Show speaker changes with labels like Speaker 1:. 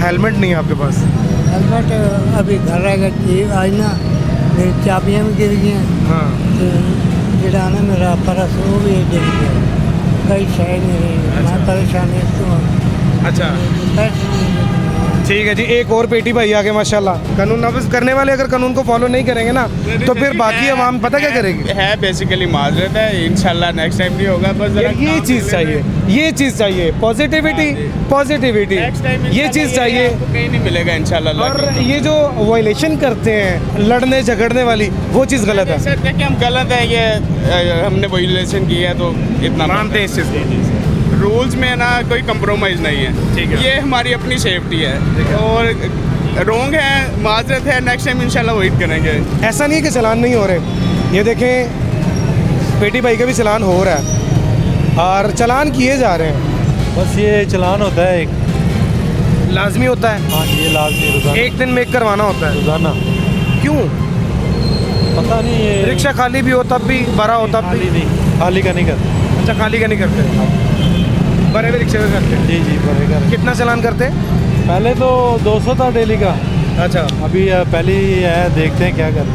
Speaker 1: Helmet नहीं है आपके पास?
Speaker 2: हेलमेट अभी घर रह गया आज ना, मेरी चाबियाँ भी गिर गई हैं,
Speaker 1: हाँ।
Speaker 2: तो जिड़ा ना मेरा परस वो भी गिर गया, कई शय मेरे मैं परेशान है तो
Speaker 1: अच्छा
Speaker 2: पैसे नहीं देते।
Speaker 1: ठीक है जी। एक और पेटी भाई आगे माशाल्लाह। कानून नाफिज करने वाले अगर कानून को फॉलो नहीं करेंगे ना तो फिर बाकी आवाम पता क्या करेगी?
Speaker 3: है बेसिकली माजरत है, इंशाल्लाह नेक्स्ट टाइम नहीं होगा। बस जरा
Speaker 1: ये
Speaker 3: काम
Speaker 1: चीज़
Speaker 3: ले
Speaker 1: चाहिए,
Speaker 3: लेंगे।
Speaker 1: ये चीज़ चाहिए, पॉजिटिविटी, पॉजिटिविटी,
Speaker 3: नेक्स्ट टाइम
Speaker 1: ये चीज़ चाहिए।
Speaker 3: आपको कहीं नहीं मिलेगा इंशाल्लाह।
Speaker 1: और ये जो वायलेशन करते हैं लड़ने झगड़ने वाली, वो चीज़ गलत है।
Speaker 3: सर देखिए हम गलत है, ये हमने वायलेशन किया है तो इतना
Speaker 1: मानते हैं इस चीज़ को?
Speaker 3: रूल्स में ना कोई कंप्रोमाइज़ नहीं है।
Speaker 1: ठीक है।
Speaker 3: ये हमारी अपनी सेफ्टी है और रोंग है, माजरत है, नेक्स्ट टाइम इंशाल्लाह वही करेंगे।
Speaker 1: ऐसा नहीं है कि चलान नहीं हो रहे, ये देखें पेटी भाई का भी चलान हो रहा है और चलान किए जा रहे हैं।
Speaker 4: बस ये चलान होता है एक,
Speaker 1: लाजमी होता है,
Speaker 4: हाँ ये लाजमी रोजाना
Speaker 1: एक दिन में एक करवाना होता है।
Speaker 4: रोजाना।
Speaker 1: क्यों?
Speaker 4: पता नहीं ये
Speaker 1: रिक्शा खाली भी हो तब भी, भरा हो तब
Speaker 4: खाली
Speaker 1: भी?
Speaker 4: नहीं, खाली का नहीं करते।
Speaker 1: अच्छा खाली का नहीं करते, भरे हुए रिक्शे का करते हैं।
Speaker 4: जी जी बड़ेगा।
Speaker 1: कितना चलान करते हैं?
Speaker 4: पहले तो 200 था डेली का,
Speaker 1: अच्छा
Speaker 4: अभी पहले ही है, देखते हैं क्या करते